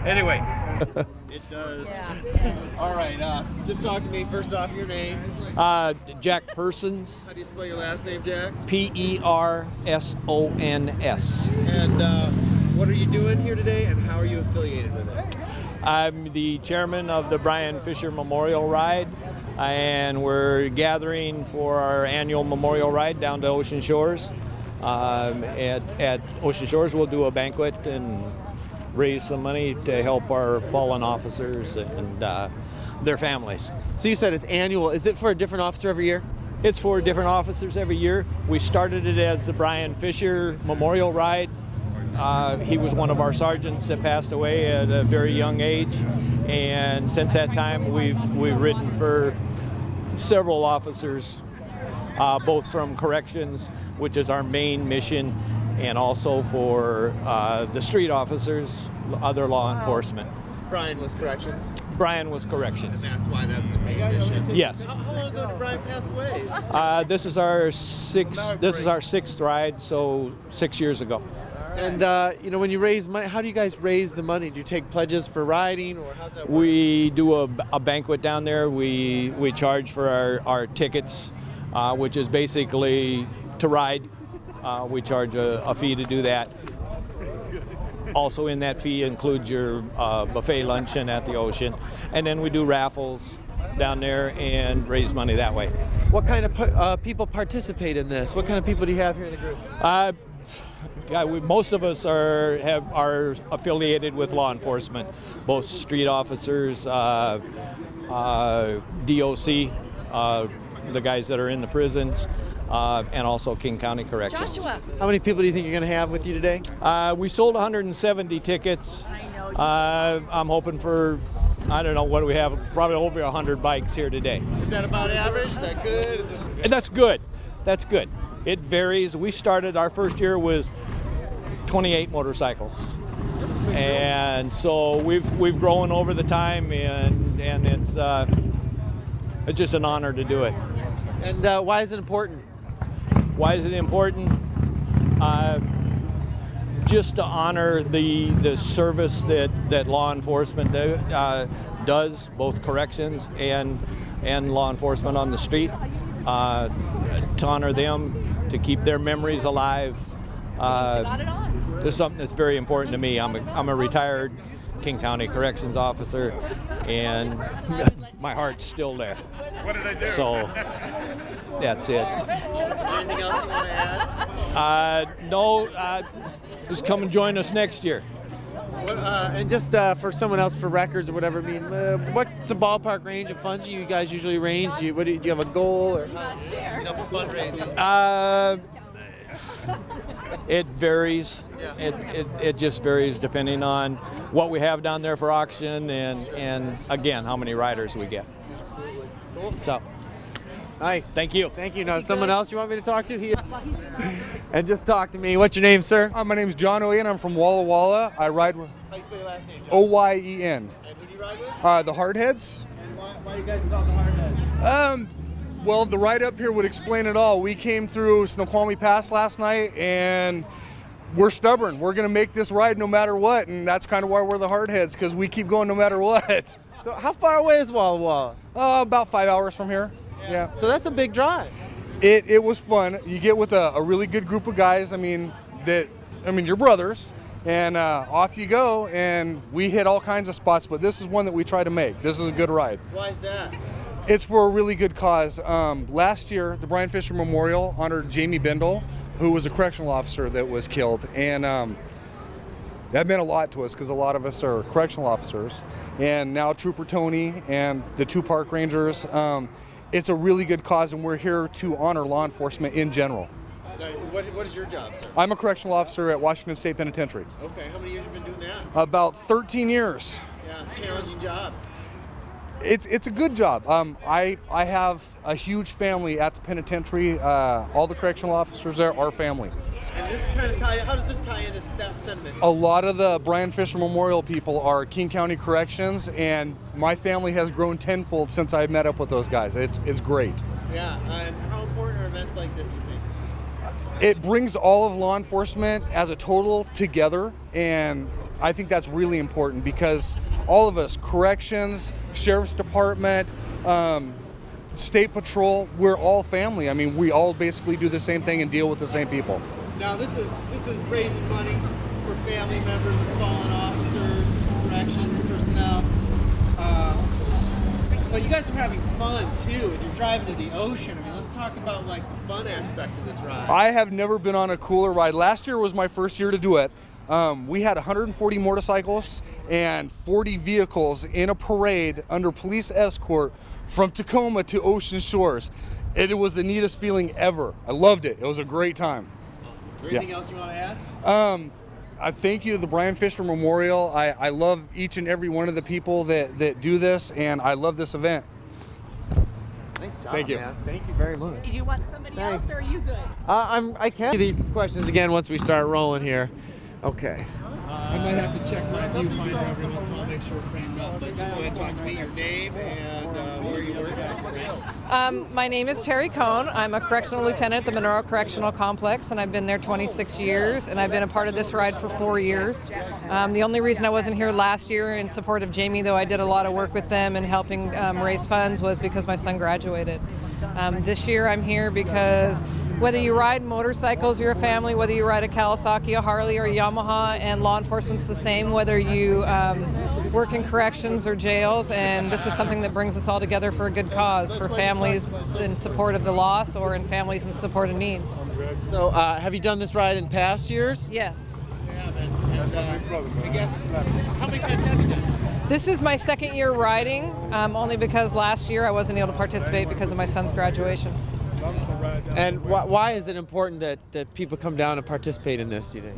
Anyway, it does. All right, just talk to me. First off, your name. Jack Persons, How do you spell your last name, Jack? Persons. And what are you doing here today, and how are you affiliated with it? I'm the chairman of the Brian Fisher Memorial Ride, and we're gathering for our annual memorial ride down to Ocean Shores. At Ocean Shores, we'll do a banquet and raise some money to help our fallen officers and their families. So you said it's annual. Is it for a different officer every year? It's for different officers every year. We started it as the Brian Fisher Memorial Ride. He was one of our sergeants that passed away at a very young age, and since that time we've ridden for several officers, both from corrections, which is our main mission, and also for the street officers, other law enforcement. Brian was corrections. Brian was corrections. And that's why that's the main mission. Yes. How long ago did Brian pass away? This is our sixth ride, so 6 years ago. And when you raise money, how do you guys raise the money? Do you take pledges for riding, or how's that work? We do a banquet down there. We charge for our tickets, which is basically to ride. We charge a fee to do that. Also in that fee includes your buffet luncheon at the Ocean. And then we do raffles down there and raise money that way. What kind of people participate in this? What kind of people do you have here in the group? Most of us are affiliated with law enforcement, both street officers, DOC, the guys that are in the prisons, and also King County Corrections. Joshua. How many people do you think you're going to have with you today? We sold 170 tickets. I'm hoping for, I don't know, what do we have? Probably over 100 bikes here today. Is that about average? Is that good? And that's good. That's good. It varies. We started, our first year was 28 motorcycles. And so we've grown over the time, and it's just an honor to do it. And why is it important? Why is it important? Just to honor the service that law enforcement does, both corrections and law enforcement on the street. To honor them, to keep their memories alive. This is something that's very important to me. I'm a retired King County Corrections officer, and my heart's still there. What did I do? So that's it. Anything else you want to add? No, just come and join us next year. And just for someone else, for records or whatever, what's the ballpark range of funds you guys usually range? Do you have a goal, or for fundraising? It varies. It just varies depending on what we have down there for auction and again, how many riders we get. Absolutely. Cool. So, nice. thank you. Thank you. Now, someone else you want me to talk to? And just talk to me. What's your name, sir? My name's John Oyen. I'm from Walla Walla. I ride with How do you spell your last name, John? Oyen. And who do you ride with? The Hardheads. And why are you guys called the Hardheads? Well, the ride up here would explain it all. We came through Snoqualmie Pass last night, and we're stubborn. We're going to make this ride no matter what, and that's kind of why we're the Hardheads, because we keep going no matter what. So how far away is Walla Walla? About 5 hours from here. Yeah. So that's a big drive. It was fun. You get with a really good group of guys. You're brothers, and off you go. And we hit all kinds of spots, but this is one that we try to make. This is a good ride. Why is that? It's for a really good cause. Last year, the Brian Fisher Memorial honored Jamie Bindle, who was a correctional officer that was killed, and that meant a lot to us because a lot of us are correctional officers. And now Trooper Tony and the two park rangers. It's a really good cause, and we're here to honor law enforcement in general. Now, what is your job, sir? I'm a correctional officer at Washington State Penitentiary. Okay, how many years have you been doing that? About 13 years. Yeah, challenging job. It's a good job. I have a huge family at the penitentiary. All the correctional officers there are family. And this kind of how does this tie into that sentiment? A lot of the Brian Fisher Memorial people are King County Corrections, and my family has grown tenfold since I met up with those guys. It's great. Yeah, and how important are events like this, you think? It brings all of law enforcement as a total together, and I think that's really important because all of us, corrections, sheriff's department, state patrol, we're all family. I mean, we all basically do the same thing and deal with the same people. Now this is raising money for family members of fallen officers, corrections personnel. But you guys are having fun too, and you're driving to the ocean. I mean, let's talk about like the fun aspect of this ride. I have never been on a cooler ride. Last year was my first year to do it. We had 140 motorcycles and 40 vehicles in a parade under police escort from Tacoma to Ocean Shores. It was the neatest feeling ever. I loved it. It was a great time. Awesome. Is there anything else you want to add? I thank you to the Brian Fisher Memorial. I love each and every one of the people that do this, and I love this event. Nice job, Thank you. man. Thank you very much. Did you want somebody Thanks. else, or are you good? I can. These questions again once we start rolling here. Okay. I might have to check my viewfinder every once in a while, make sure we're framed up. But just go ahead and talk to me, your name and where you work at. My name is Terry Cohn. I'm a correctional lieutenant at the Monroe Correctional Complex, and I've been there 26 years, and I've been a part of this ride for 4 years. The only reason I wasn't here last year in support of Jamie, though I did a lot of work with them and helping raise funds, was because my son graduated. This year I'm here because whether you ride motorcycles, you're a family, whether you ride a Kawasaki, a Harley, or a Yamaha, and law enforcement's the same, whether you work in corrections or jails, and this is something that brings us all together for a good cause, for families in support of the loss or in families in support of need. So, have you done this ride in past years? Yes. I guess, how many times have you done it? This is my second year riding, only because last year I wasn't able to participate because of my son's graduation. And why is it important that people come down and participate in this, do you think?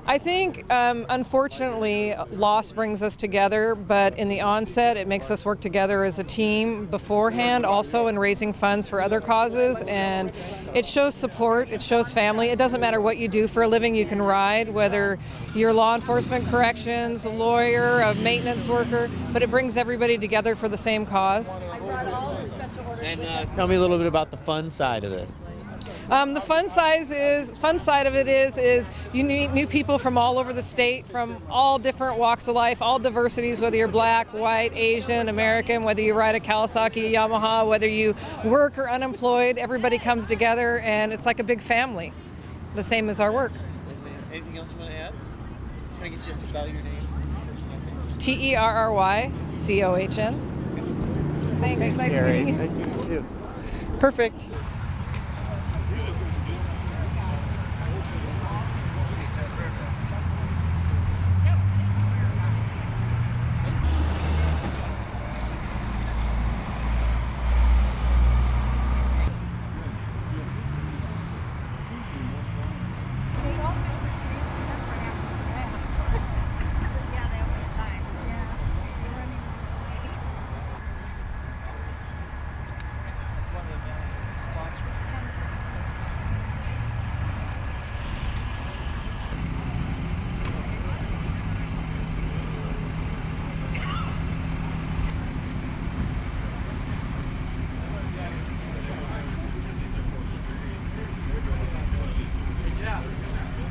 I think, unfortunately, loss brings us together, but in the onset, it makes us work together as a team beforehand, also in raising funds for other causes, and it shows support, it shows family. It doesn't matter what you do for a living, you can ride, whether you're law enforcement, corrections, a lawyer, a maintenance worker, but it brings everybody together for the same cause. And tell me a little bit about the fun side of this. The fun side of it is you meet new people from all over the state, from all different walks of life, all diversities, whether you're black, white, Asian, American, whether you ride a Kawasaki, Yamaha, whether you work or unemployed, everybody comes together and it's like a big family, the same as our work. Anything else you want to add? Can I get you to spell your names? TerryCohn. Thanks. Nice meeting you. Nice to meet you too. Perfect.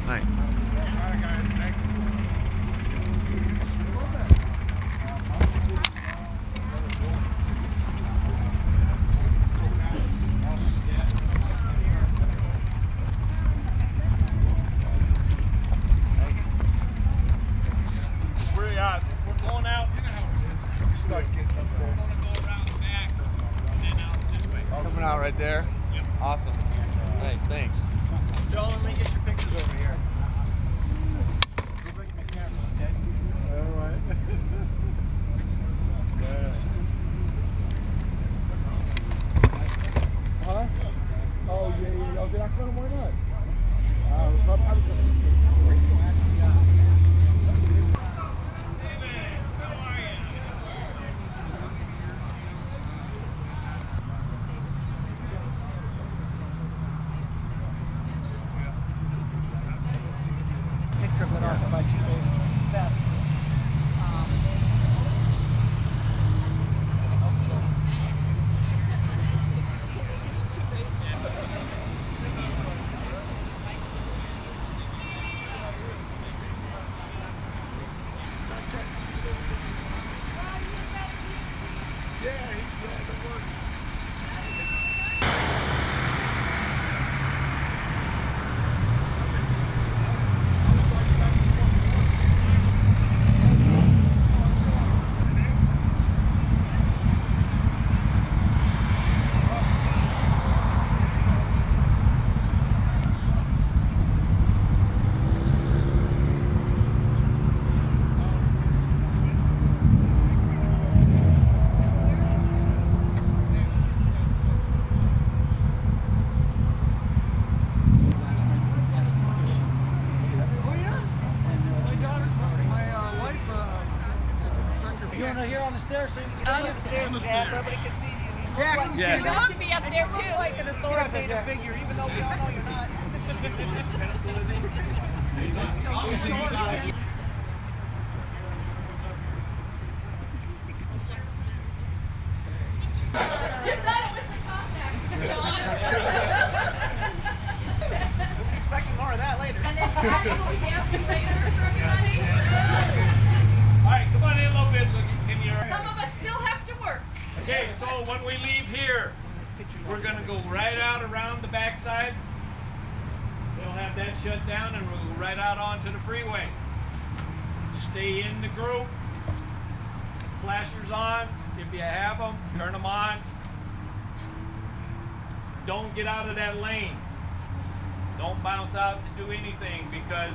Nice. We're going out. You know how it is. You start getting up there. We're going to go around the back and then out this way. Coming out right there? Yep. Awesome. Nice, thanks. Joel, let me get your pictures over here. Go bring my camera, okay? All right. Huh? Oh, yeah. Oh, did I come? Why not? Picture of it off of my Chico's vest. stairs so you can get up the stairs. Jack, nobody can see you. Jack, Yeah. you have to be up there too. Like an authoritative figure, even though we all know you're not. You thought it was the Cossack, John. Expecting more of that later. And then Patty will be dancing later for everybody. All right, come on in a little bit so you can hear. Some of us still have to work. Okay, so when we leave here, we're gonna go right out around the backside. We'll have that shut down and we'll go right out onto the freeway. Stay in the group. Flashers on. If you have them, turn them on. Don't get out of that lane. Don't bounce out to do anything because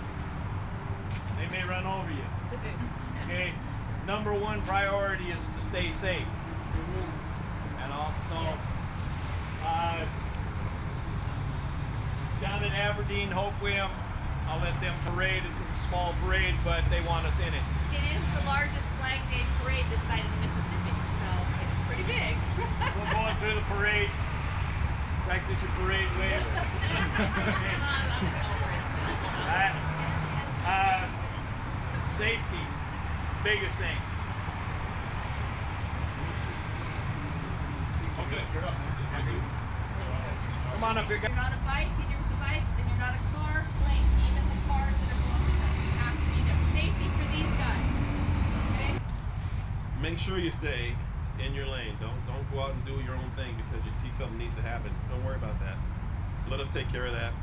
they may run over you. Okay, number one priority is to stay safe. And also, down in Aberdeen, Hoquiam, I'll let them parade. It's a small parade, but they want us in it. It is the largest Flag Day parade this side of the Mississippi, so it's pretty big. We're going through the parade. Practice your parade wave. Safety, biggest thing. Okay. Come on up here, guys. You're not a bike, and you're with the bikes, and you're not a car. Like even the cars that are going through that, you have to be there. Safety for these guys. Okay? Make sure you stay in your lane. Don't go out and do your own thing because you see something needs to happen. Don't worry about that. Let us take care of that.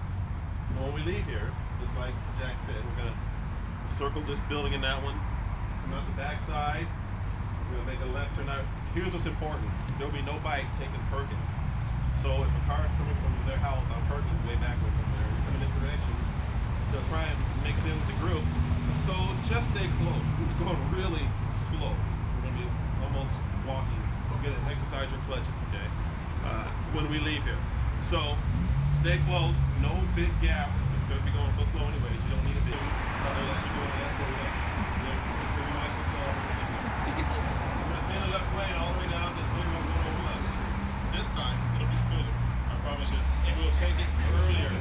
And when we leave here, just like Jack said, we're gonna circle this building in that one, come out the back side, we're gonna make a left turn out. Here's what's important. There'll be no bike taking Perkins. So if a car is coming from their house on Perkins way backwards from there, it's coming this direction, they'll try and mix in with the group. So just stay close. We're going really slow. We're gonna be almost walking. Get it, exercise your clutches, okay? When we leave here. So stay close, no big gaps. You're gonna be going so slow anyways, you don't need a big unless you're doing an escort with us. It's gonna be nice and slow. Just stay in the left lane all the way down this way we're going over us. This time it'll be smoother. I promise you. And we'll take it earlier.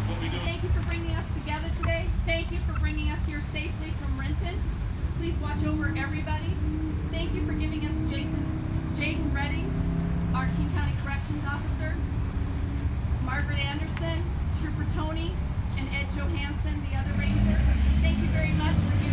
What we do. Thank you for bringing us together today. Thank you for bringing us here safely from Renton. Please watch over everybody. Thank you for giving us Jaden Redding, our King County Corrections Officer, Margaret Anderson, Trooper Tony, and Ed Johansson, the other ranger. Thank you very much for giving